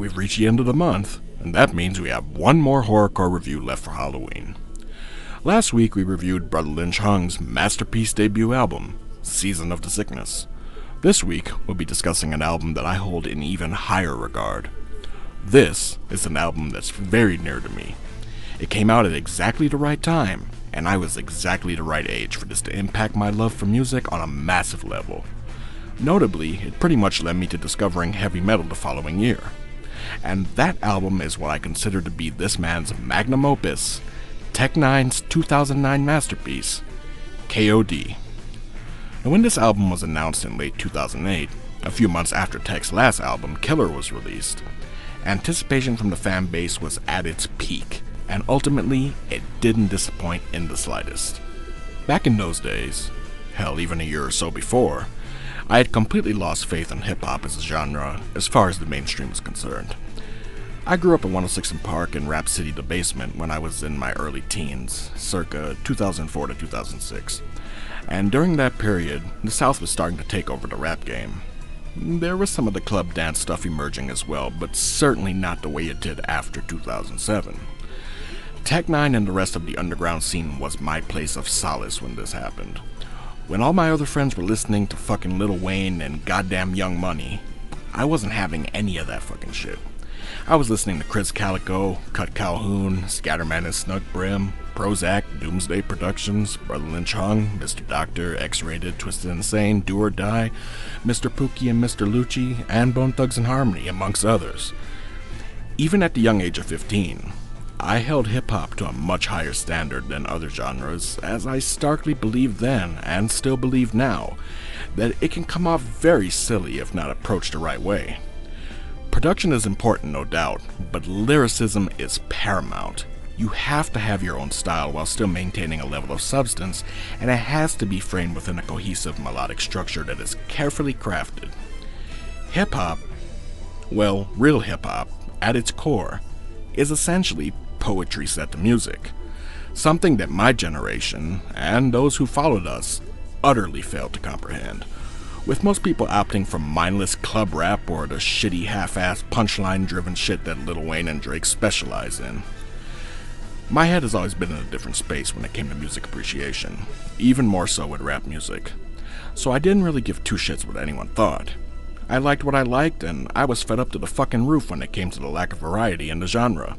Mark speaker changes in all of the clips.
Speaker 1: we've reached the end of the month, and that means we have one more horrorcore review left for Halloween. Last week we reviewed Brother Lynch Hung's masterpiece debut album, Season of the Sickness. This week we'll be discussing an album that I hold in even higher regard. This is an album that's very near to me. It came out at exactly the right time, and I was exactly the right age for this to impact my love for music on a massive level. Notably, it pretty much led me to discovering heavy metal the following year. And that album is what I consider to be this man's magnum opus, N9ne's 2009 masterpiece, K.O.D. Now, when this album was announced in late 2008, a few months after Tech's last album, Killer, was released, anticipation from the fan base was at its peak, and ultimately, it didn't disappoint in the slightest. Back in those days, hell, even a year or so before, I had completely lost faith in hip-hop as a genre as far as the mainstream was concerned. I grew up in 106 & Park in Rap City, the Basement, when I was in my early teens, circa 2004 to 2006. And during that period, the South was starting to take over the rap game. There was some of the club dance stuff emerging as well, but certainly not the way it did after 2007. N9ne and the rest of the underground scene was my place of solace when this happened. When all my other friends were listening to fucking Lil Wayne and goddamn Young Money, I wasn't having any of that fucking shit. I was listening to Chris Calico, Cut Calhoun, Scatterman and Snug Brim, Prozac, Doomsday Productions, Brother Lynch Hung, Mr. Doctor, X-Rated, Twisted Insane, Do or Die, Mr. Pookie and Mr. Lucci, and Bone Thugs and Harmony, amongst others. Even at the young age of 15, I held hip-hop to a much higher standard than other genres, as I starkly believed then, and still believe now, that it can come off very silly if not approached the right way. Production is important, no doubt, but lyricism is paramount. You have to have your own style while still maintaining a level of substance, and it has to be framed within a cohesive melodic structure that is carefully crafted. Hip-hop, well, real hip-hop, at its core, is essentially poetry set to music, something that my generation, and those who followed us, utterly failed to comprehend, with most people opting for mindless club rap or the shitty half-assed punchline-driven shit that Lil Wayne and Drake specialize in. My head has always been in a different space when it came to music appreciation, even more so with rap music, so I didn't really give two shits what anyone thought. I liked what I liked, and I was fed up to the fucking roof when it came to the lack of variety in the genre.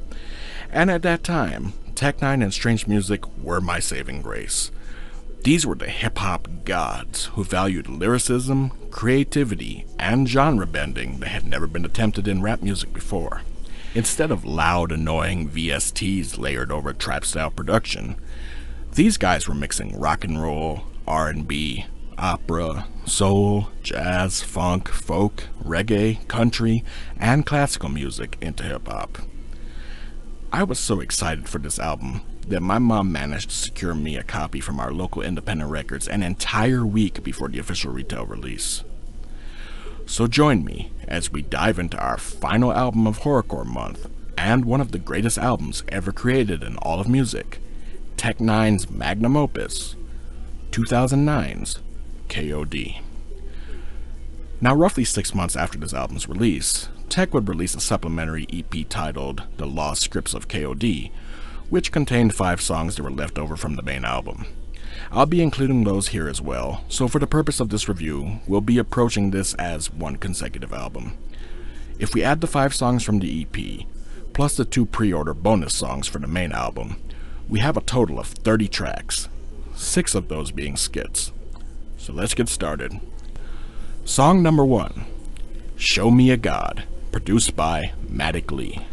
Speaker 1: And at that time, N9ne and Strange Music were my saving grace. These were the hip-hop gods who valued lyricism, creativity, and genre bending that had never been attempted in rap music before. Instead of loud, annoying VSTs layered over trap-style production, these guys were mixing rock and roll, R&B, opera, soul, jazz, funk, folk, reggae, country, and classical music into hip-hop. I was so excited for this album that my mom managed to secure me a copy from our local independent records an entire week before the official retail release. So join me as we dive into our final album of Horrorcore Month, and one of the greatest albums ever created in all of music, N9ne's magnum opus, 2009's K.O.D. Now, roughly 6 months after this album's release, Tech would release a supplementary EP titled The Lost Scripts of K.O.D., which contained 5 songs that were left over from the main album. I'll be including those here as well, so for the purpose of this review, we'll be approaching this as one consecutive album. If we add the 5 songs from the EP, plus the 2 pre-order bonus songs for the main album, we have a total of 30 tracks, 6 of those being skits. So let's get started. Song number 1, Show Me a God, produced by Matic Lee.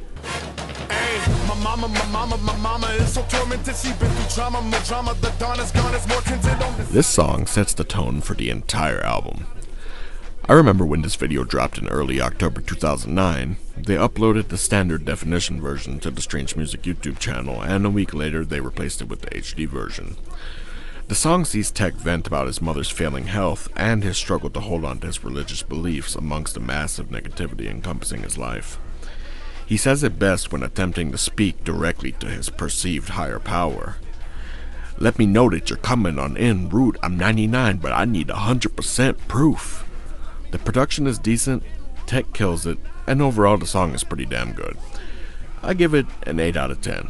Speaker 2: My mama is so tormented, she been through trauma, more drama, the dawn is gone, it's more tinted on
Speaker 1: This song sets the tone for the entire album. I remember when this video dropped in early October 2009, they uploaded the standard definition version to the Strange Music YouTube channel, and a week later they replaced it with the HD version. The song sees Tech vent about his mother's failing health and his struggle to hold on to his religious beliefs amongst the massive negativity encompassing his life. He says it best when attempting to speak directly to his perceived higher power. Let me know that you're coming on en route. I'm 99, but I need 100% proof. The production is decent, Tech kills it, and overall the song is pretty damn good. I give it an 8 out of 10.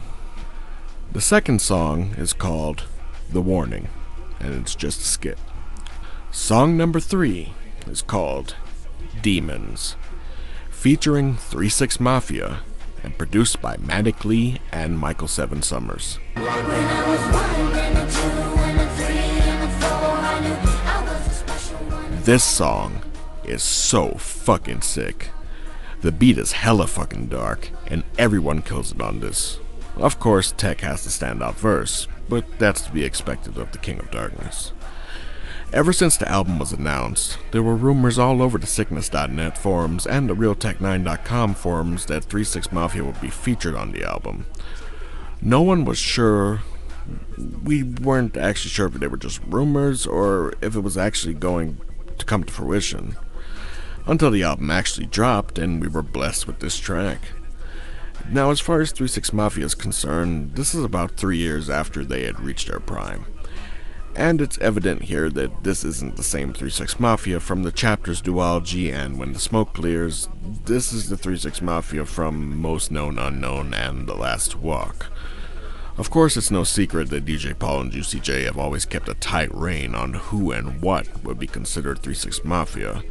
Speaker 1: The second song is called The Warning, and it's just a skit. Song number 3 is called Demons, featuring 3-6 Mafia, and produced by Matic Lee and Michael Seven Summers. This song is so fucking sick. The beat is hella fucking dark, and everyone kills it on this. Of course, Tech has the standout verse, but that's to be expected of the King of Darkness. Ever since the album was announced, there were rumors all over the Sickness.net forums and the RealTech9.com forums that 3-6 Mafia would be featured on the album. No one was sure. We weren't actually sure if they were just rumors or if it was actually going to come to fruition, until the album actually dropped and we were blessed with this track. Now, as far as 3-6 Mafia is concerned, this is about 3 years after they had reached their prime. And it's evident here that this isn't the same 3-6 Mafia from the chapters Duology and When the Smoke Clears. This is the 3-6 Mafia from Most Known Unknown and The Last Walk. Of course, it's no secret that DJ Paul and Juicy J have always kept a tight rein on who and what would be considered 3-6 Mafia.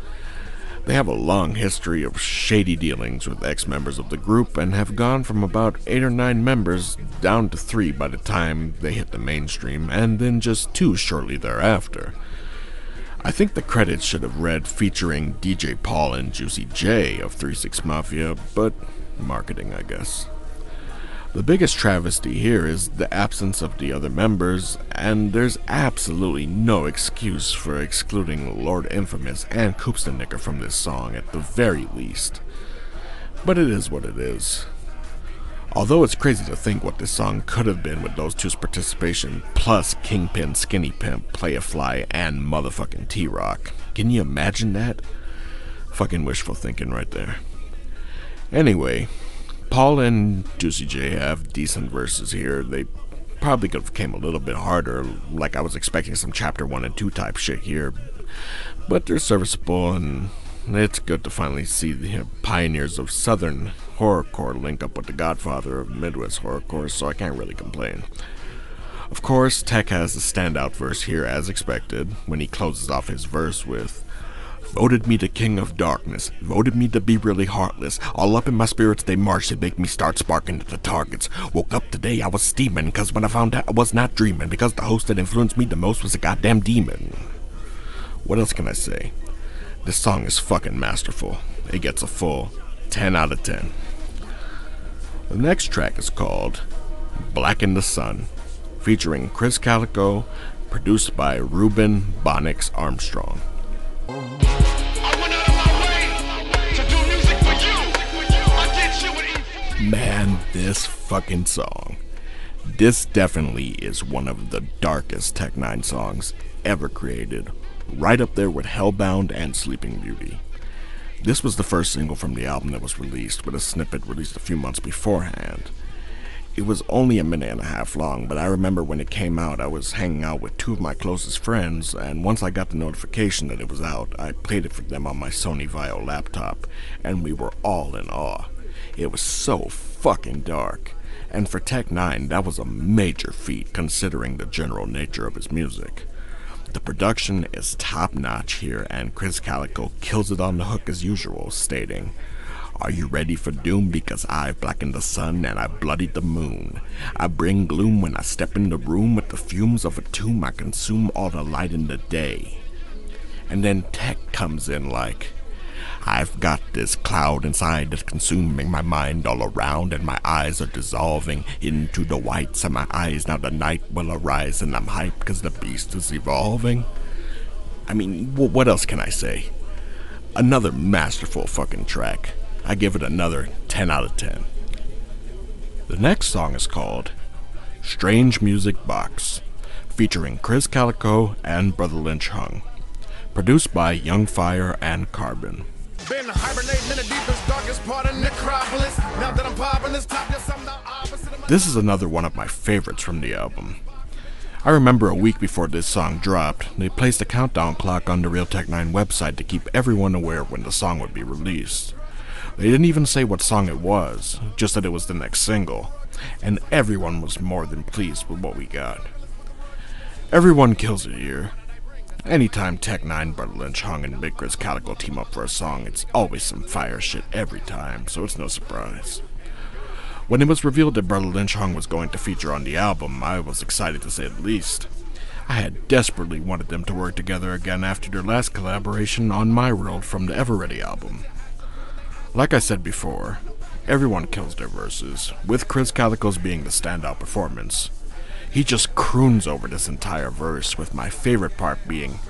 Speaker 1: They have a long history of shady dealings with ex-members of the group and have gone from about 8 or 9 members down to 3 by the time they hit the mainstream, and then just 2 shortly thereafter. I think the credits should have read featuring DJ Paul and Juicy J of 3-6 Mafia, but marketing, I guess. The biggest travesty here is the absence of the other members, and there's absolutely no excuse for excluding Lord Infamous and Koopstenicker from this song at the very least. But it is what it is. Although it's crazy to think what this song could have been with those two's participation, plus Kingpin, Skinny Pimp, Playa Fly, and motherfucking T-Rock. Can you imagine that? Fucking wishful thinking right there. Anyway, Paul and Juicy J have decent verses here. They probably could have came a little bit harder, like I was expecting some chapter 1 and 2 type shit here. But they're serviceable, and it's good to finally see the pioneers of Southern horrorcore link up with the godfather of Midwest horrorcore, so I can't really complain. Of course, Tech has the standout verse here as expected, when he closes off his verse with, "Voted me the king of darkness, voted me to be really heartless. All up in my spirits they marched and make me start sparking at the targets. Woke up today I was steaming, cause when I found out I was not dreaming, because the host that influenced me the most was a goddamn demon." What else can I say? This song is fucking masterful. It gets a full 10 out of 10. The next track is called Black in the Sun, featuring Chris Calico, produced by Ruben Bonix Armstrong. Man, this fucking song. This definitely is one of the darkest Tech.9ne songs ever created, right up there with Hellbound and Sleeping Beauty. This was the first single from the album that was released, with a snippet released a few months beforehand. It was only a minute and a half long, but I remember when it came out I was hanging out with 2 of my closest friends, and once I got the notification that it was out, I played it for them on my Sony Vaio laptop, and we were all in awe. It was so fucking dark, and for Tech.9ne that was a major feat considering the general nature of his music. The production is top notch here, and Chris Calico kills it on the hook as usual, stating, "Are you ready for doom? Because I've blackened the sun and I bloodied the moon. I bring gloom when I step in the room. With the fumes of a tomb I consume all the light in the day." And then Tech comes in like, "I've got this cloud inside that's consuming my mind all around, and my eyes are dissolving into the whites of my eyes. Now the night will arise and I'm hyped cause the beast is evolving." I mean, what else can I say? Another masterful fucking track. I give it another 10 out of 10. The next song is called Strange Music Box, featuring Chris Calico and Brother Lynch Hung, produced by Young Fire and Carbon.
Speaker 2: Been hibernating in the deepest, darkest part of Necropolis. Now that I'm popping this top, yes, I'm the opposite of my...
Speaker 1: This is another one of my favorites from the album. I remember a week before this song dropped, they placed a countdown clock on the RealTech9 website to keep everyone aware when the song would be released. They didn't even say what song it was, just that it was the next single, and everyone was more than pleased with what we got. Everyone kills it here. Anytime Tech.N9ne, Brother Lynch Hung, and Big Chris Calico team up for a song, it's always some fire shit every time, so it's no surprise. When it was revealed that Brother Lynch Hung was going to feature on the album, I was excited to say the least. I had desperately wanted them to work together again after their last collaboration on My World from the Ever Ready album. Like I said before, everyone kills their verses, with Chris Calico's being the standout performance. He just croons over this entire verse, with my favorite part being,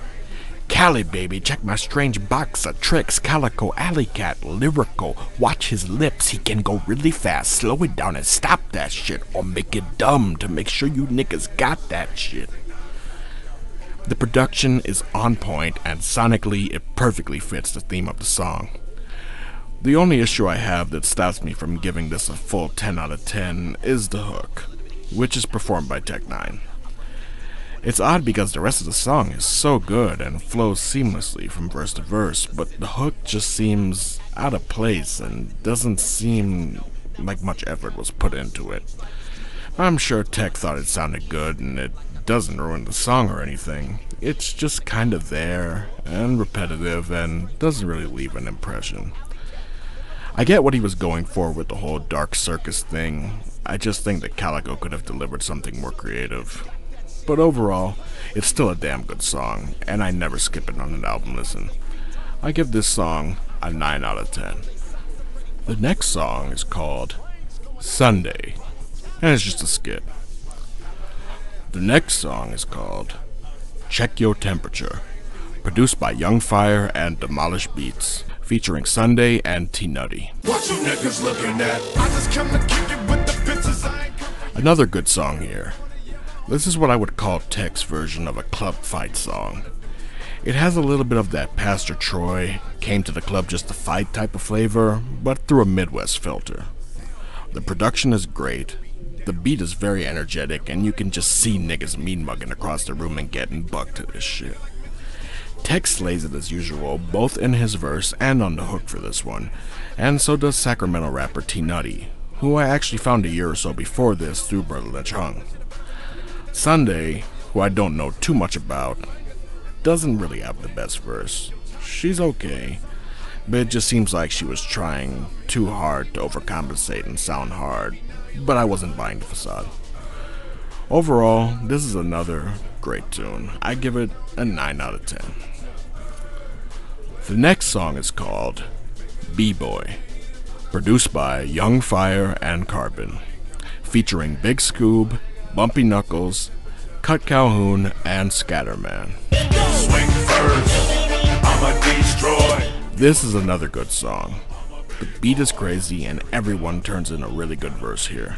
Speaker 1: "Cali baby, check my strange box of tricks, Calico alley cat, lyrical, watch his lips, he can go really fast, slow it down and stop that shit, or make it dumb to make sure you niggas got that shit." The production is on point, and sonically it perfectly fits the theme of the song. The only issue I have that stops me from giving this a full 10 out of 10 is the hook, which is performed by Tech.N9ne. It's odd because the rest of the song is so good and flows seamlessly from verse to verse, but the hook just seems out of place and doesn't seem like much effort was put into it. I'm sure Tech thought it sounded good and it doesn't ruin the song or anything. It's just kind of there and repetitive and doesn't really leave an impression. I get what he was going for with the whole dark circus thing. I just think that Calico could have delivered something more creative. But overall, it's still a damn good song, and I never skip it on an album listen. I give this song a 9 out of 10. The next song is called Sunday, and it's just a skit. The next song is called Check Your Temperature, produced by Young Fire and Demolish Beats, featuring Sunday and N9ne.
Speaker 2: What you niggas looking at? I just come to kick it with the bitches. I ain't
Speaker 1: Another good song here. This is what I would call Tech's version of a club fight song. It has a little bit of that Pastor Troy, came to the club just to fight type of flavor, but through a Midwest filter. The production is great. The beat is very energetic, and you can just see niggas mean mugging across the room and getting bucked to this shit. Tech slays it as usual, both in his verse and on the hook for this one, and so does Sacramento rapper N9ne, who I actually found a year or so before this through Brother Lynch Hung. Sunday, who I don't know too much about, doesn't really have the best verse. She's okay, but it just seems like she was trying too hard to overcompensate and sound hard, but I wasn't buying the facade. Overall, this is another great tune. I give it a 9 out of 10. The next song is called B-Boy, produced by Young Fire and Carbon, featuring Big Scoob, Bumpy Knuckles, Cut Calhoun, and Scatterman.
Speaker 2: swing first. I'ma destroy.
Speaker 1: This is another good song. The beat is crazy and everyone turns in a really good verse here.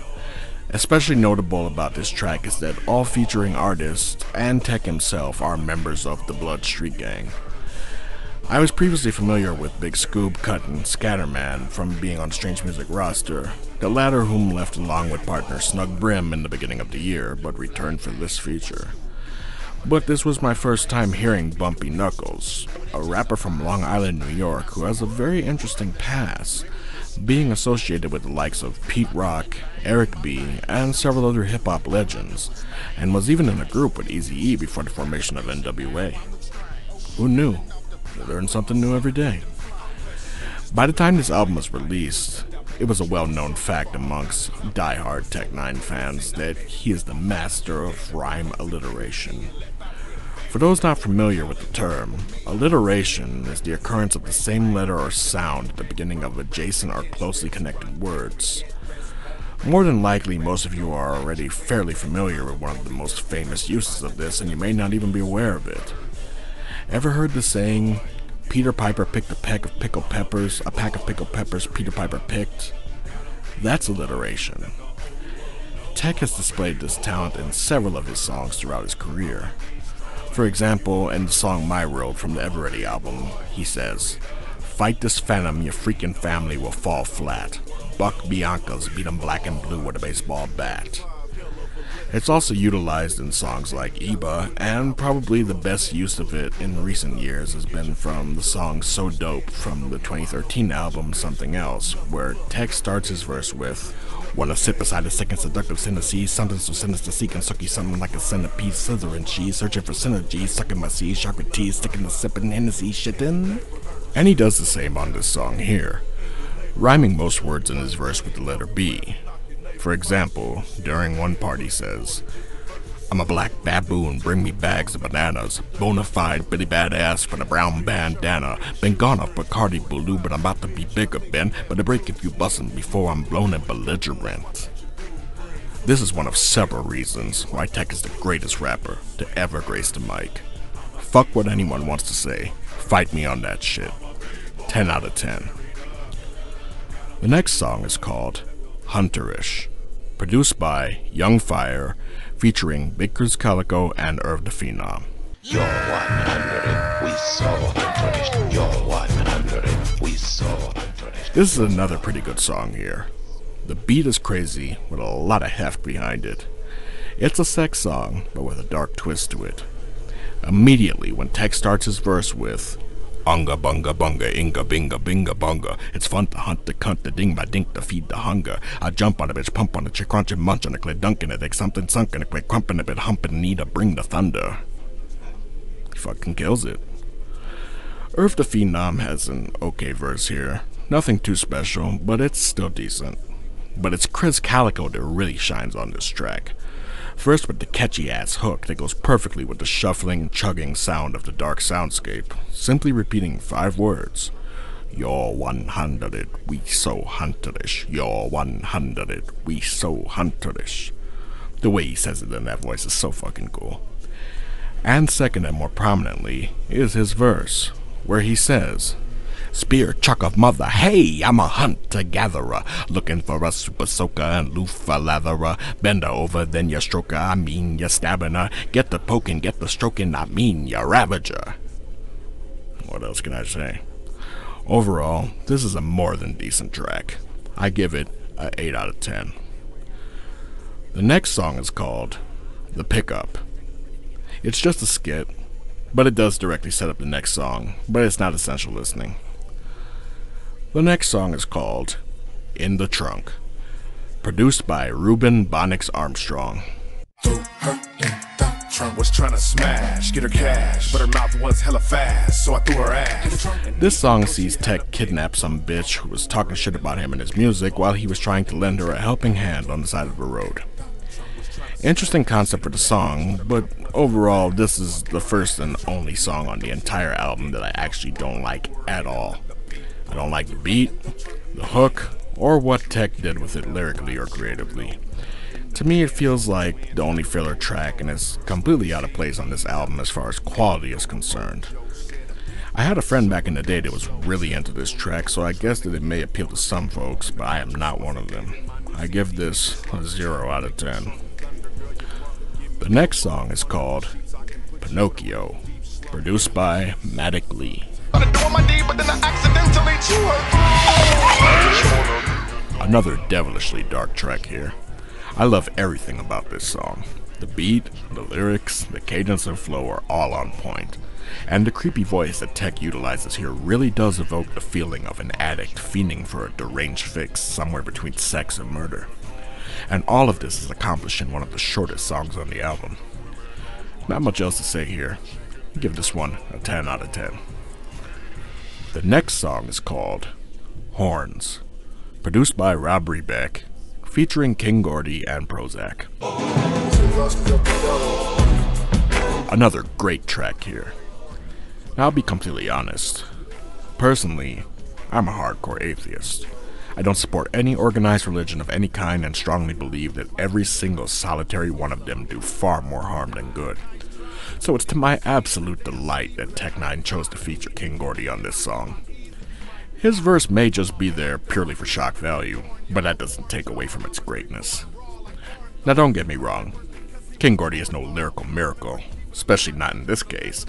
Speaker 1: Especially notable about this track is that all featuring artists and Tech himself are members of the Blood Street Gang. I was previously familiar with Big Scoob, Cut, and Scatterman from being on Strange Music roster, the latter whom left along with partner Snug Brim in the beginning of the year, but returned for this feature. But this was my first time hearing Bumpy Knuckles, a rapper from Long Island, New York, who has a very interesting past, being associated with the likes of Pete Rock, Eric B, and several other hip-hop legends, and was even in a group with Eazy-E before the formation of NWA. Who knew? You learn something new every day. By the time this album was released, it was a well-known fact amongst die-hard Tech.N9ne fans that he is the master of rhyme alliteration. For those not familiar with the term, alliteration is the occurrence of the same letter or sound at the beginning of adjacent or closely connected words. More than likely, most of you are already fairly familiar with one of the most famous uses of this, and you may not even be aware of it. Ever heard the saying, Peter Piper picked a pack of pickled peppers, Peter Piper picked? That's alliteration. Tech has displayed this talent in several of his songs throughout his career. For example, in the song My World from the Ever Ready album, he says, "Fight this phantom, your freaking family will fall flat. Buck Biancas, beat 'em black and blue with a baseball bat." It's also utilized in songs like Iba, and probably the best use of it in recent years has been from the song So Dope from the 2013 album Something Else, where Tech starts his verse with, "Wanna sit beside a sick and seductive Tennessee, something so sinister seeking, sucky something like a centipede, slithering cheese, searching for synergy, sucking my seeds, chocolate tea, sticking the sipping Hennessy shittin'." And he does the same on this song here, rhyming most words in his verse with the letter B. For example, during one part he says, "I'm a black baboon, bring me bags of bananas. Bonafide Billy Badass for the brown bandana. Been gone off Bacardi Blue, but I'm about to be bigger, Ben. But a break if you bustin' before I'm blown and belligerent." This is one of several reasons why Tech is the greatest rapper to ever grace the mic. Fuck what anyone wants to say. Fight me on that shit. 10 out of 10. The next song is called Hunterish, produced by Young Fire, featuring Big Chris Calico and Irv the Phenom.
Speaker 3: You're 100, we so hunterish. You're 100, we so hunterish.
Speaker 1: This is another pretty good song here. The beat is crazy with a lot of heft behind it. It's a sex song, but with a dark twist to it. Immediately when Tech starts his verse with, "Unga bunga bunga inga binga binga bunga. It's fun to hunt the cunt, the ding my dink to feed the hunger. I jump on a bitch, pump on a chick, crunch and munch on a clit, dunk in it, take something sunk in a quick crumpin' a bit, humpin' need to bring the thunder." He fucking kills it. Irv the Phenom has an okay verse here. Nothing too special, but it's still decent. But it's Chris Calico that really shines on this track. First with the catchy ass hook that goes perfectly with the shuffling, chugging sound of the dark soundscape, simply repeating 5 words. "You're 100, we so hunterish. You're 100, we so hunterish." The way he says it in that voice is so fucking cool. And second and more prominently is his verse, where he says, "Spear chuck of mother, hey, I'm a hunter-gatherer, looking for a super soaker and loofah latherer. Bend her over, then you stroke her, I mean you're stabbing her. Get the poking, get the stroking, I mean you ravager." What else can I say? Overall, this is a more than decent track. I give it a 8 out of 10. The next song is called The Pickup. It's just a skit, but it does directly set up the next song, but it's not essential listening. The next song is called In the Trunk, produced by Ruben Bonix Armstrong.
Speaker 2: Threw her in the trunk, was trying to smash, get her cash, but her mouth was hella fast, so I threw her ass.
Speaker 1: This song sees Tech kidnap some bitch who was talking shit about him in his music while he was trying to lend her a helping hand on the side of the road. Interesting concept for the song, but overall this is the first and only song on the entire album that I actually don't like at all. I don't like the beat, the hook, or what Tech did with it lyrically or creatively. To me, it feels like the only filler track and is completely out of place on this album as far as quality is concerned. I had a friend back in the day that was really into this track, so I guess that it may appeal to some folks, but I am not one of them. I give this a 0 out of 10. The next song is called Pinocchio, produced by Matic Lee. Another devilishly dark track here. I love everything about this song. The beat, the lyrics, the cadence and flow are all on point. And the creepy voice that Tech utilizes here really does evoke the feeling of an addict fiending for a deranged fix somewhere between sex and murder. And all of this is accomplished in one of the shortest songs on the album. Not much else to say here. Give this one a 10 out of 10. The next song is called Horns, produced by Rob Rebeck, featuring K.O.D and Prozac. Another great track here. Now, I'll be completely honest. Personally, I'm a hardcore atheist. I don't support any organized religion of any kind and strongly believe that every single solitary one of them do far more harm than good. So it's to my absolute delight that N9ne chose to feature K.O.D on this song. His verse may just be there purely for shock value, but that doesn't take away from its greatness. Now don't get me wrong, K.O.D is no lyrical miracle, especially not in this case,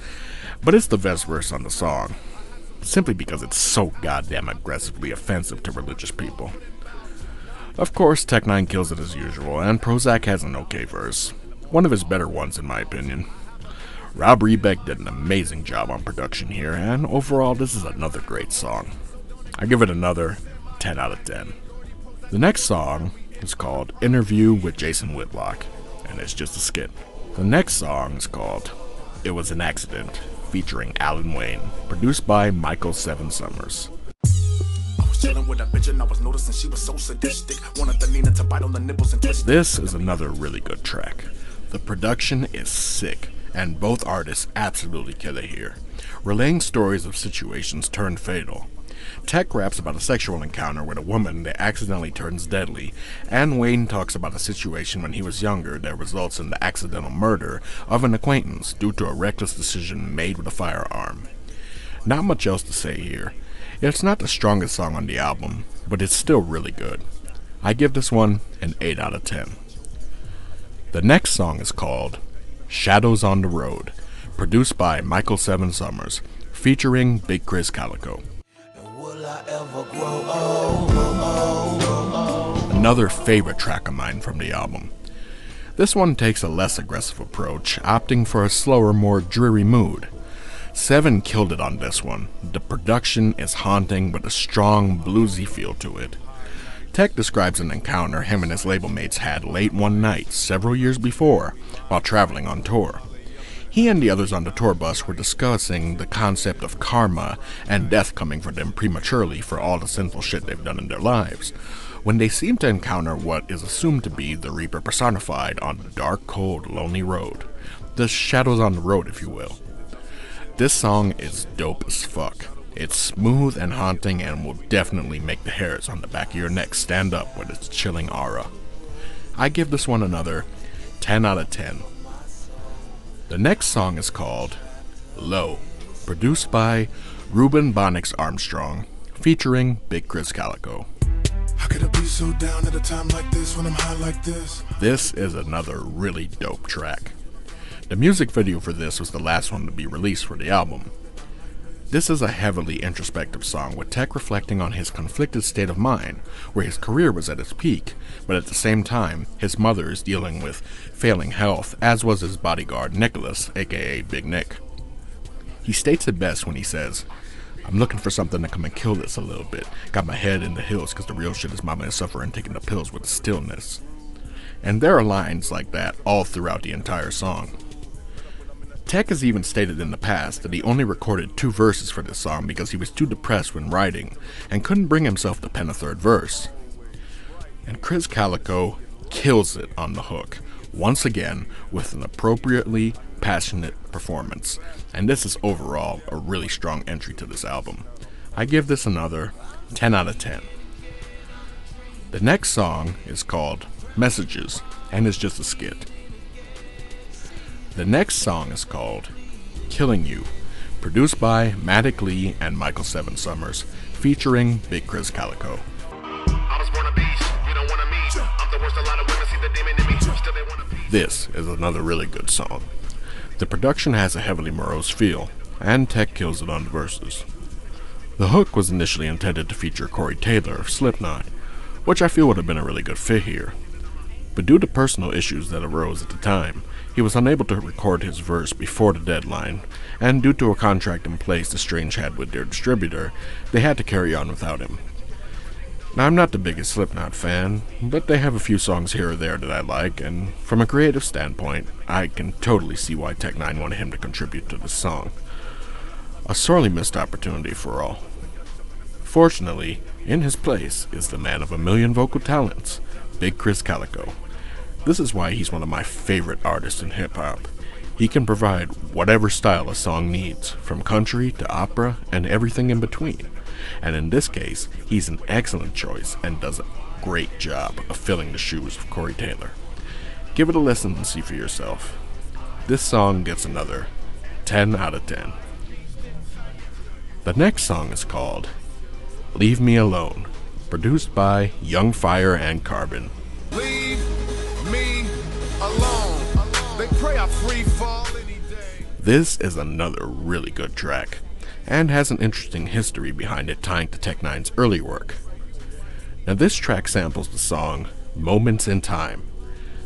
Speaker 1: but it's the best verse on the song, simply because it's so goddamn aggressively offensive to religious people. Of course, N9ne kills it as usual, and Prozac has an okay verse. one of his better ones in my opinion. Rob Rebeck did an amazing job on production here, and overall this is another great song. I give it another 10 out of 10. The next song is called Interview with Jason Whitlock, and it's just a skit. The next song is called It Was an Accident, featuring Alan Wayne, produced by Michael Seven Summers.
Speaker 2: With a bitch and I was noticing she was so sadistic. Wanted the Nina to bite on the nipples and twist.
Speaker 1: This is another really good track. The production is sick, and both artists absolutely kill it here, relaying stories of situations turned fatal. Tech raps about a sexual encounter with a woman that accidentally turns deadly, and Wayne talks about a situation when he was younger that results in the accidental murder of an acquaintance due to a reckless decision made with a firearm. Not much else to say here. It's not the strongest song on the album, but it's still really good. I give this one an 8 out of 10. The next song is called Shadows on the Road, produced by Michael Seven Summers, featuring Big Chris Calico. Another favorite track of mine from the album. This one takes a less aggressive approach, opting for a slower, more dreary mood. Seven killed it on this one. The production is haunting with a strong bluesy feel to it. Tech describes an encounter him and his label mates had late one night several years before while traveling on tour. He and the others on the tour bus were discussing the concept of karma and death coming for them prematurely for all the sinful shit they've done in their lives, when they seem to encounter what is assumed to be the Reaper personified on the dark, cold, lonely road. The shadows on the road, if you will. This song is dope as fuck. It's smooth and haunting and will definitely make the hairs on the back of your neck stand up with its chilling aura. I give this one another 10 out of 10. The next song is called Low, produced by Ruben Bonix Armstrong, featuring Big Chris Calico.
Speaker 2: How could I be so down at a time like this when I'm high like this?
Speaker 1: This is another really dope track. The music video for this was the last one to be released for the album. This is a heavily introspective song with Tech reflecting on his conflicted state of mind, where his career was at its peak, but at the same time, his mother is dealing with failing health, as was his bodyguard Nicholas, aka Big Nick. He states it best when he says, "I'm looking for something to come and kill this a little bit. Got my head in the hills cause the real shit is mama is suffering taking the pills with stillness." And there are lines like that all throughout the entire song. Tech has even stated in the past that he only recorded 2 verses for this song because he was too depressed when writing and couldn't bring himself to pen a 3rd verse. And Chris Calico kills it on the hook, once again with an appropriately passionate performance, and this is overall a really strong entry to this album. I give this another 10 out of 10. The next song is called Messages, and is just a skit. The next song is called Killing You, produced by Matic Lee and Michael Seven Summers, featuring Big Chris Calico. This is another really good song. The production has a heavily morose feel, and Tech kills it on the verses. The hook was initially intended to feature Corey Taylor of Slipknot, which I feel would have been a really good fit here. But due to personal issues that arose at the time, he was unable to record his verse before the deadline, and due to a contract in place the Strange had with their distributor, they had to carry on without him. Now, I'm not the biggest Slipknot fan, but they have a few songs here or there that I like, and from a creative standpoint, I can totally see why N9ne wanted him to contribute to this song. A sorely missed opportunity for all. Fortunately, in his place is the man of a million vocal talents, Big Chris Calico. This is why he's one of my favorite artists in hip-hop. He can provide whatever style a song needs, from country to opera and everything in between. And in this case, he's an excellent choice and does a great job of filling the shoes of Corey Taylor. Give it a listen and see for yourself. This song gets another 10 out of 10. The next song is called Leave Me Alone, produced by Young Fire and Carbon.
Speaker 2: Leave me alone. They pray I free fall any day.
Speaker 1: This is another really good track, and has an interesting history behind it tying to N9ne's early work. Now this track samples the song Moments in Time,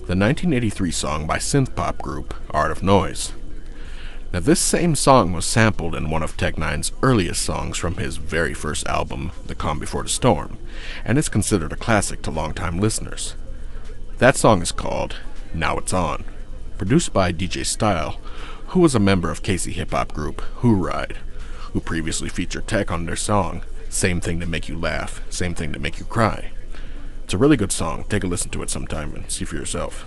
Speaker 1: the 1983 song by synth-pop group Art of Noise. Now this same song was sampled in one of Tech.9ne's earliest songs from his very first album, The Calm Before the Storm, and is considered a classic to longtime listeners. That song is called Now It's On, produced by DJ Style, who was a member of Casey hip-hop group Who Ride, who previously featured Tech on their song Same Thing to Make You Laugh, Same Thing to Make You Cry. It's a really good song. Take a listen to it sometime and see for yourself.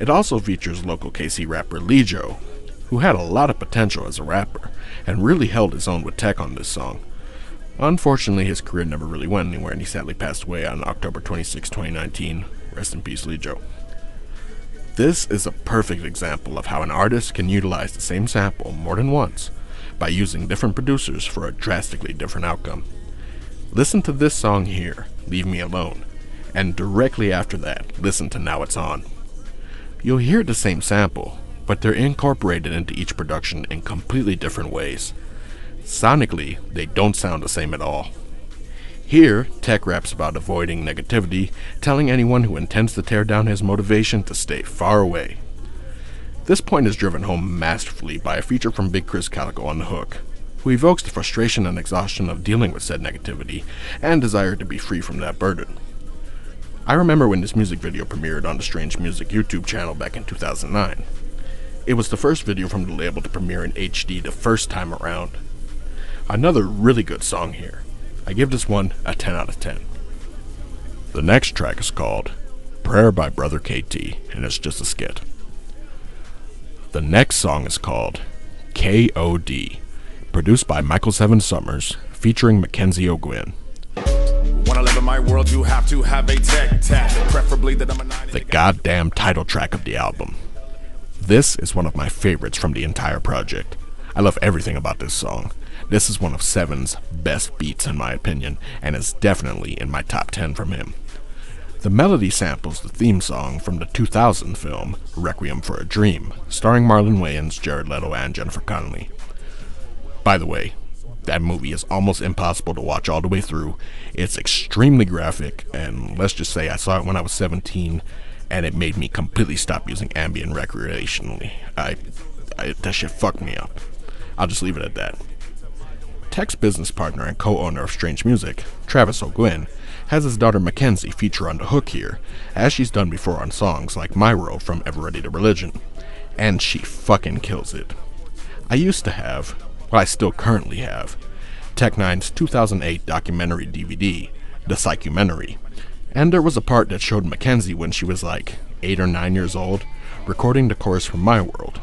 Speaker 1: It also features local KC rapper Lejo, who had a lot of potential as a rapper and really held his own with Tech on this song. Unfortunately, his career never really went anywhere and he sadly passed away on October 26, 2019. Rest in peace, Lejo. This is a perfect example of how an artist can utilize the same sample more than once by using different producers for a drastically different outcome. Listen to this song here, Leave Me Alone, and directly after that, listen to Now It's On. You'll hear the same sample, but they're incorporated into each production in completely different ways. Sonically, they don't sound the same at all. Here, Tech raps about avoiding negativity, telling anyone who intends to tear down his motivation to stay far away. This point is driven home masterfully by a feature from Big Chris Calico on the hook, who evokes the frustration and exhaustion of dealing with said negativity and desire to be free from that burden. I remember when this music video premiered on the Strange Music YouTube channel back in 2009. It was the first video from the label to premiere in HD the first time around. Another really good song here. I give this one a 10 out of 10. The next track is called Prayer by Brother KT, and it's just a skit. The next song is called K.O.D, produced by Michael Seven Summers, featuring Mackenzie O'Gwyn.
Speaker 2: When I live in my world, you have to have a tech, preferably that I'm a 9ne.
Speaker 1: The goddamn title track of the album. This is one of my favorites from the entire project. I love everything about this song. This is one of Seven's best beats in my opinion, and is definitely in my top 10 from him. The melody samples the theme song from the 2000 film Requiem for a Dream, starring Marlon Wayans, Jared Leto, and Jennifer Connelly. By the way, that movie is almost impossible to watch all the way through. It's extremely graphic, and let's just say I saw it when I was 17, and it made me completely stop using Ambien recreationally. That shit fucked me up. I'll just leave it at that. Tech's business partner and co-owner of Strange Music, Travis O'Gwyn, has his daughter Mackenzie feature on the hook here, as she's done before on songs like My World from Ever Ready to Religion, and she fucking kills it. I used to have, well I still currently have, Tech.9ne's 2008 documentary DVD, The Psychumentary, and there was a part that showed Mackenzie when she was like 8 or 9 years old, recording the chorus from My World,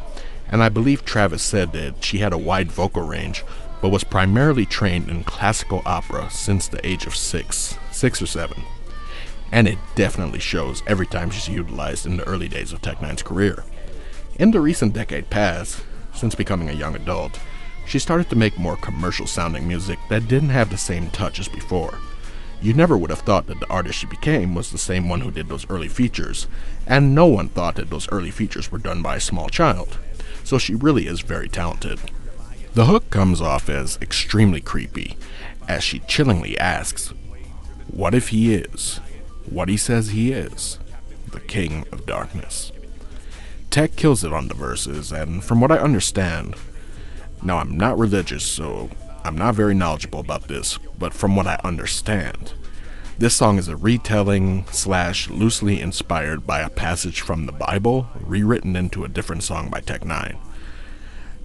Speaker 1: and I believe Travis said that she had a wide vocal range, but was primarily trained in classical opera since the age of 6 or 7, and it definitely shows every time she's utilized in the early days of Tech.9ne's career. In the recent decade past, since becoming a young adult, she started to make more commercial sounding music that didn't have the same touch as before. You never would have thought that the artist she became was the same one who did those early features, and no one thought that those early features were done by a small child, so she really is very talented. The hook comes off as extremely creepy, as she chillingly asks, what if he is what he says he is, the King of Darkness? Tech kills it on the verses, and from what I understand, now I'm not religious, so I'm not very knowledgeable about this, but from what I understand, this song is a retelling / loosely inspired by a passage from the Bible, rewritten into a different song by Tech.9ne.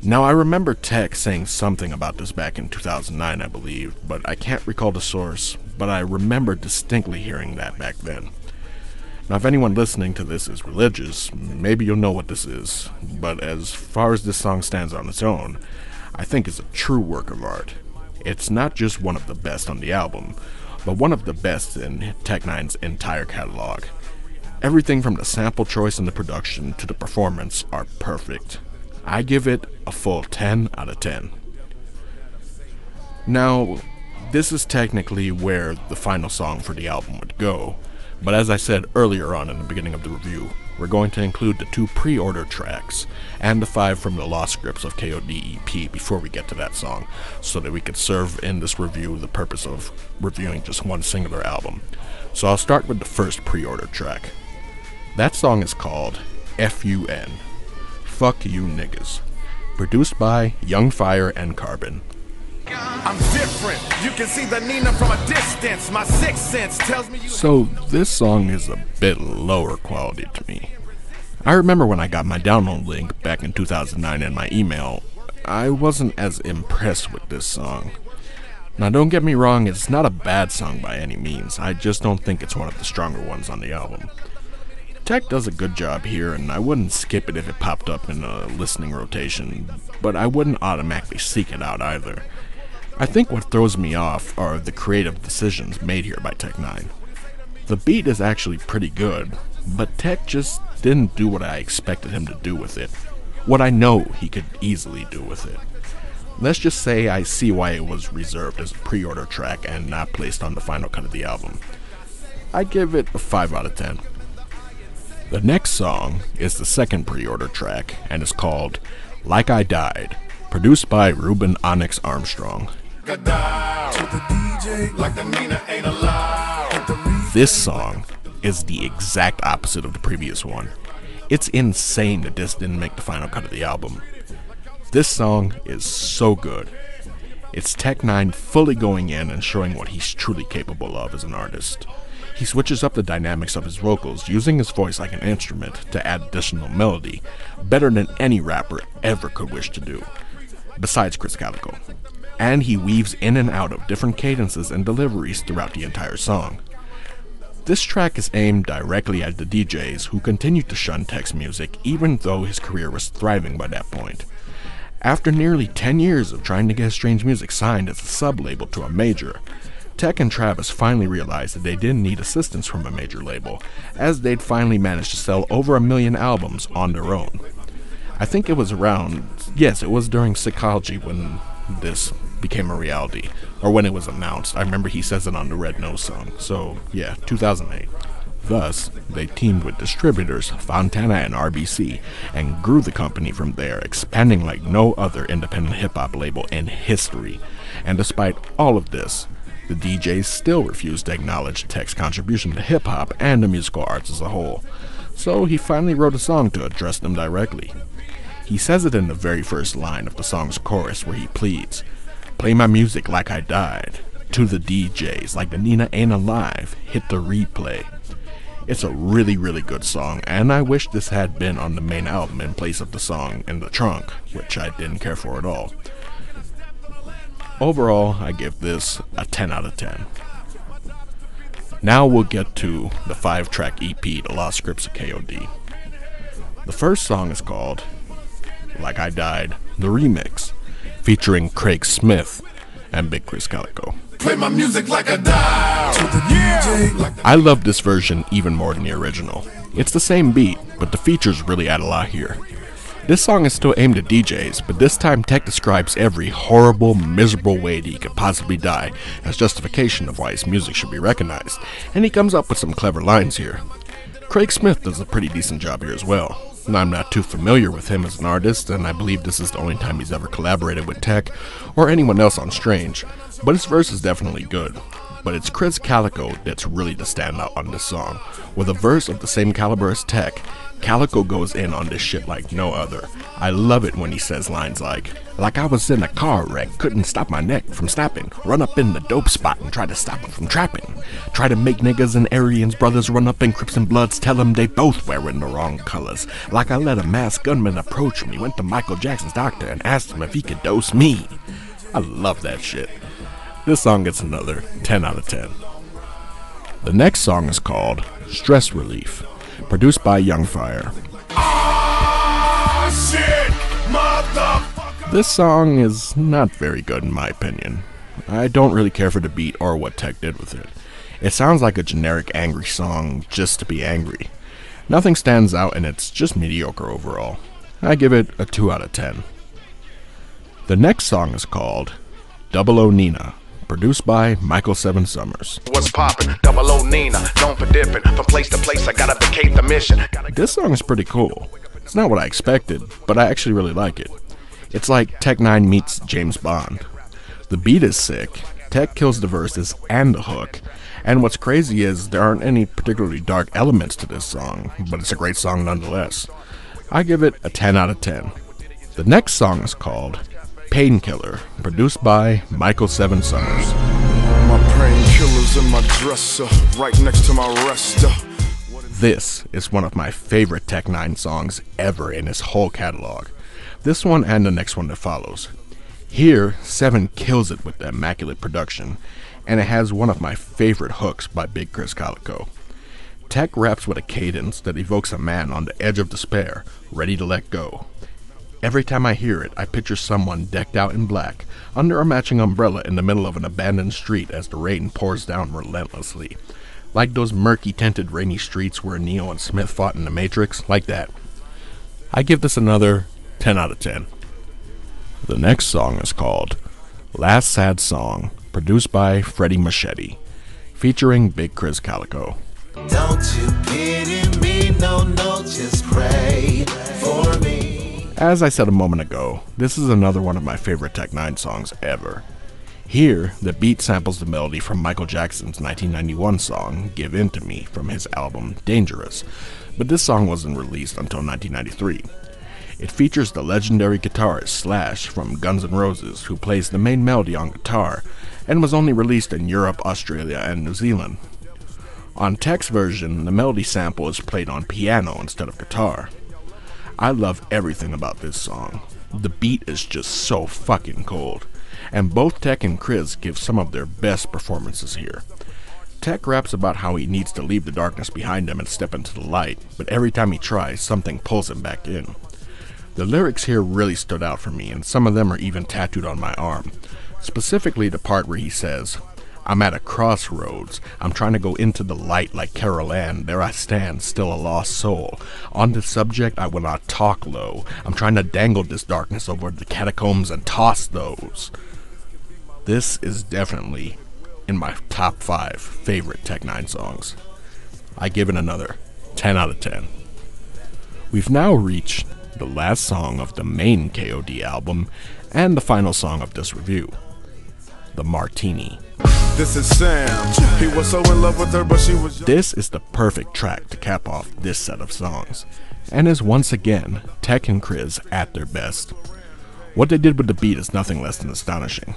Speaker 1: Now I remember Tech saying something about this back in 2009, I believe, but I can't recall the source, but I remember distinctly hearing that back then. Now if anyone listening to this is religious, maybe you'll know what this is, but as far as this song stands on its own, I think it's a true work of art. It's not just one of the best on the album, but one of the best in Tech.9ne's entire catalog. Everything from the sample choice and the production to the performance are perfect. I give it a full 10 out of 10. Now, this is technically where the final song for the album would go, but as I said earlier on in the beginning of the review, we're going to include the 2 pre-order tracks and the 5 from the Lost Scripts of K.O.D EP before we get to that song, so that we could serve in this review the purpose of reviewing just one singular album. So I'll start with the first pre-order track. That song is called F.U.N. Fuck You Niggas. Produced by Young Fire and Carbon.
Speaker 2: I'm different. You can see the N9ne from a distance. My sixth sense tells me you.
Speaker 1: So this song is a bit lower quality to me. I remember when I got my download link back in 2009 in my email, I wasn't as impressed with this song. Now don't get me wrong, it's not a bad song by any means, I just don't think it's one of the stronger ones on the album. Tech does a good job here, and I wouldn't skip it if it popped up in a listening rotation, but I wouldn't automatically seek it out either. I think what throws me off are the creative decisions made here by N9ne. The beat is actually pretty good, but Tech just didn't do what I expected him to do with it. What I know he could easily do with it. Let's just say I see why it was reserved as a pre-order track and not placed on the final cut of the album. I give it a 5 out of 10. The next song is the second pre-order track and is called Like I Died, produced by Ruben Onyx Armstrong. This song is the exact opposite of the previous one. It's insane that this didn't make the final cut of the album. This song is so good. It's N9ne fully going in and showing what he's truly capable of as an artist. He switches up the dynamics of his vocals, using his voice like an instrument to add additional melody, better than any rapper ever could wish to do, besides Chris Calico. And he weaves in and out of different cadences and deliveries throughout the entire song. This track is aimed directly at the DJs who continued to shun Tech's music even though his career was thriving by that point. After nearly 10 years of trying to get Strange Music signed as a sub-label to a major, Tech and Travis finally realized that they didn't need assistance from a major label, as they'd finally managed to sell over 1 million albums on their own. I think it was it was during Psychology when this became a reality, or when it was announced. I remember he says it on the Red Nose song, so yeah, 2008. Thus, they teamed with distributors Fontana and RBC and grew the company from there, expanding like no other independent hip-hop label in history. And despite all of this, the DJs still refused to acknowledge Tech's contribution to hip-hop and the musical arts as a whole. So he finally wrote a song to address them directly. He says it in the very first line of the song's chorus where he pleads, "Play my music like I died. To the DJs, like the N9ne ain't alive, hit the replay." It's a really, really good song, and I wish this had been on the main album in place of the song In the Trunk, which I didn't care for at all. Overall, I give this a 10 out of 10. Now we'll get to the 5-track EP, The Lost Scripts of K.O.D. The first song is called Like I Died, the remix, featuring Craig Smith and Big Chris Calico.
Speaker 2: Play my music like I died. Yeah.
Speaker 1: I love this version even more than the original. It's the same beat, but the features really add a lot here. This song is still aimed at DJs, but this time Tech describes every horrible, miserable way that he could possibly die as justification of why his music should be recognized, and he comes up with some clever lines here. Craig Smith does a pretty decent job here as well. I'm not too familiar with him as an artist, and I believe this is the only time he's ever collaborated with Tech or anyone else on Strange, but his verse is definitely good. But it's Chris Calico that's really the standout on this song. With a verse of the same caliber as Tech, Calico goes in on this shit like no other. I love it when he says lines like I was in a car wreck, couldn't stop my neck from snapping, run up in the dope spot and try to stop it from trapping, try to make niggas and Aryans brothers run up in Crips and Bloods, tell them they both wearing the wrong colors, like I let a masked gunman approach me, went to Michael Jackson's doctor and asked him if he could dose me. I love that shit. This song gets another 10 out of 10. The next song is called Stress Relief, produced by Young Fire.
Speaker 2: Oh, shit, motherfucker.
Speaker 1: This song is not very good in my opinion. I don't really care for the beat or what Tech did with it. It sounds like a generic angry song just to be angry. Nothing stands out and it's just mediocre overall. I give it a 2 out of 10. The next song is called N9ne, produced by Michael 7 Summers.
Speaker 2: What's poppin'? N9ne, known for dipping from place to place. I gotta vacate the mission.
Speaker 1: This song is pretty cool. It's not what I expected, but I actually really like it. It's like N9ne meets James Bond. The beat is sick. Tech kills the verses and the hook, And what's crazy is there aren't any particularly dark elements to this song, but it's a great song nonetheless. I give it a 10 out of 10. The next song is called Painkiller, produced by Michael Seven Summers.
Speaker 2: My painkillers in my dresser, right next to my rester.
Speaker 1: This is one of my favorite Tech.N9ne songs ever in his whole catalog. This one and the next one that follows. Here, Seven kills it with the immaculate production, and it has one of my favorite hooks by Big Chris Calico. Tech raps with a cadence that evokes a man on the edge of despair, ready to let go. Every time I hear it, I picture someone decked out in black, under a matching umbrella in the middle of an abandoned street as the rain pours down relentlessly. Like those murky tinted rainy streets where Neo and Smith fought in the Matrix, like that. I give this another 10 out of 10. The next song is called Last Sad Song, produced by Freddie Machete, featuring Big Chris Calico.
Speaker 4: Don't you pity me, no, just pray for me.
Speaker 1: As I said a moment ago, this is another one of my favorite Tech.N9ne songs ever. Here, the beat samples the melody from Michael Jackson's 1991 song, Give In To Me, from his album Dangerous, but this song wasn't released until 1993. It features the legendary guitarist Slash from Guns N' Roses, who plays the main melody on guitar, and was only released in Europe, Australia, and New Zealand. On Tech's version, the melody sample is played on piano instead of guitar. I love everything about this song. The beat is just so fucking cold, and both Tech and Chris give some of their best performances here. Tech raps about how he needs to leave the darkness behind him and step into the light, but every time he tries, something pulls him back in. The lyrics here really stood out for me, and some of them are even tattooed on my arm. Specifically the part where he says, I'm at a crossroads. I'm trying to go into the light like Carol Ann. There I stand, still a lost soul. On this subject, I will not talk low. I'm trying to dangle this darkness over the catacombs and toss those. This is definitely in my top 5 favorite Tech.N9ne songs. I give it another 10 out of 10. We've now reached the last song of the main K.O.D album and the final song of this review, The Martini.
Speaker 2: This is Sam. He was so in love with her, but she was.
Speaker 1: This is the perfect track to cap off this set of songs, and is once again Tech and Chris at their best. What they did with the beat is nothing less than astonishing.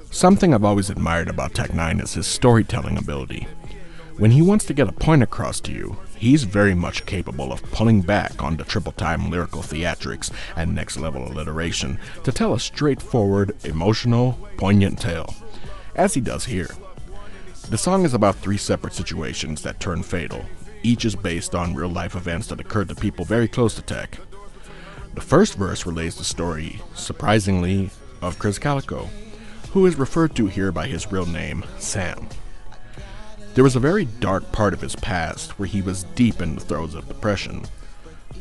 Speaker 1: Something I've always admired about Tech.N9ne is his storytelling ability. When he wants to get a point across to you, he's very much capable of pulling back on the triple-time lyrical theatrics and next-level alliteration to tell a straightforward, emotional, poignant tale, as he does here. The song is about 3 separate situations that turn fatal. Each is based on real-life events that occurred to people very close to Tech. The first verse relays the story, surprisingly, of Chris Calico, who is referred to here by his real name, Sam. There was a very dark part of his past where he was deep in the throes of depression.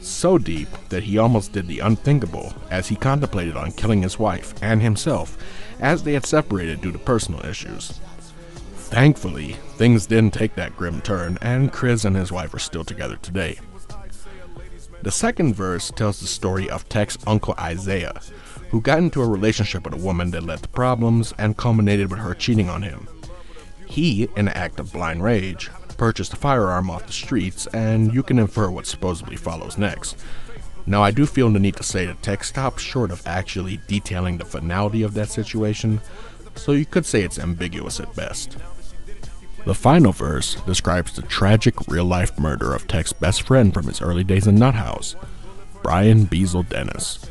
Speaker 1: So deep that he almost did the unthinkable as he contemplated on killing his wife and himself as they had separated due to personal issues. Thankfully, things didn't take that grim turn, and Chris and his wife are still together today. The second verse tells the story of Tech's uncle Isaiah, who got into a relationship with a woman that led to problems and culminated with her cheating on him. He, in an act of blind rage, purchased a firearm off the streets, and you can infer what supposedly follows next. Now, I do feel the need to say that Tech stops short of actually detailing the finality of that situation, so you could say it's ambiguous at best. The final verse describes the tragic real-life murder of Tech's best friend from his early days in Nut House, Brian Beazle Dennis.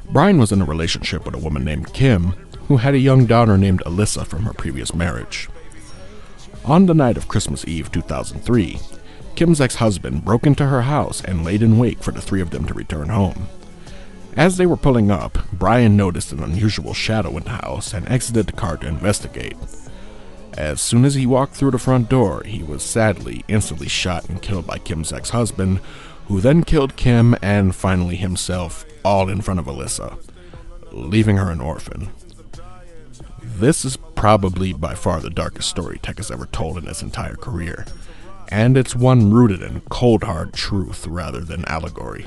Speaker 1: Brian was in a relationship with a woman named Kim, who had a young daughter named Alyssa from her previous marriage. On the night of Christmas Eve 2003, Kim's ex-husband broke into her house and laid in wait for the 3 of them to return home. As they were pulling up, Brian noticed an unusual shadow in the house and exited the car to investigate. As soon as he walked through the front door, he was sadly instantly shot and killed by Kim's ex-husband, who then killed Kim and finally himself, all in front of Alyssa, leaving her an orphan. This is probably by far the darkest story Tech has ever told in his entire career, and it's one rooted in cold hard truth rather than allegory.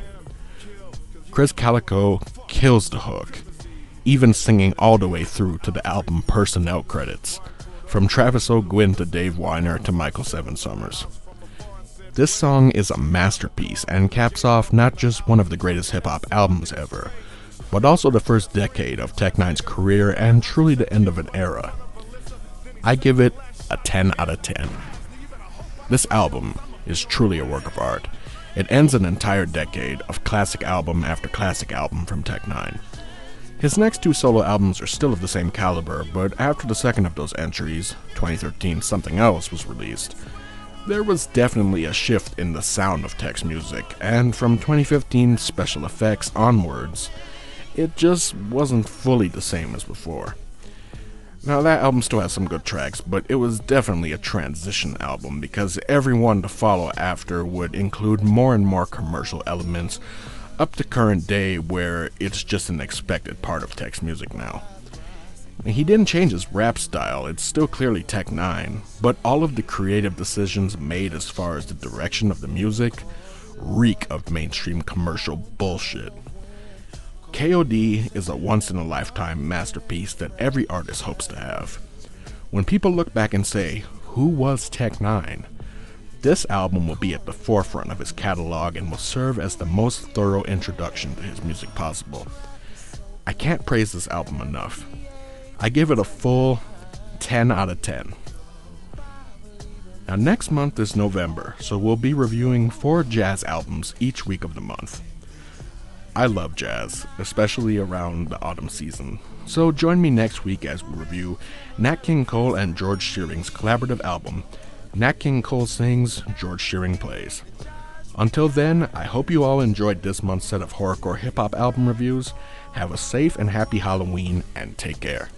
Speaker 1: Chris Calico kills the hook, even singing all the way through to the album personnel credits, from Travis O'Guin to Dave Weiner to Michael Seven Summers. This song is a masterpiece and caps off not just one of the greatest hip-hop albums ever, but also the first decade of Tech-N9ne's career and truly the end of an era. I give it a 10 out of 10. This album is truly a work of art. It ends an entire decade of classic album after classic album from Tech-N9ne. His next two solo albums are still of the same caliber, but after the second of those entries, 2013 Something Else, was released, there was definitely a shift in the sound of Tech's music, and from 2015 Special Effects onwards, it just wasn't fully the same as before. Now that album still has some good tracks, but it was definitely a transition album because every one to follow after would include more and more commercial elements up to current day where it's just an expected part of Tech's music now. He didn't change his rap style, it's still clearly Tech-N9ne, but all of the creative decisions made as far as the direction of the music reek of mainstream commercial bullshit. K.O.D is a once-in-a-lifetime masterpiece that every artist hopes to have. When people look back and say, who was Tech-N9ne? This album will be at the forefront of his catalog and will serve as the most thorough introduction to his music possible. I can't praise this album enough. I give it a full 10 out of 10. Now next month is November, so we'll be reviewing 4 jazz albums each week of the month. I love jazz, especially around the autumn season, so join me next week as we review Nat King Cole and George Shearing's collaborative album, Nat King Cole Sings, George Shearing Plays. Until then, I hope you all enjoyed this month's set of horrorcore hip-hop album reviews. Have a safe and happy Halloween, and take care.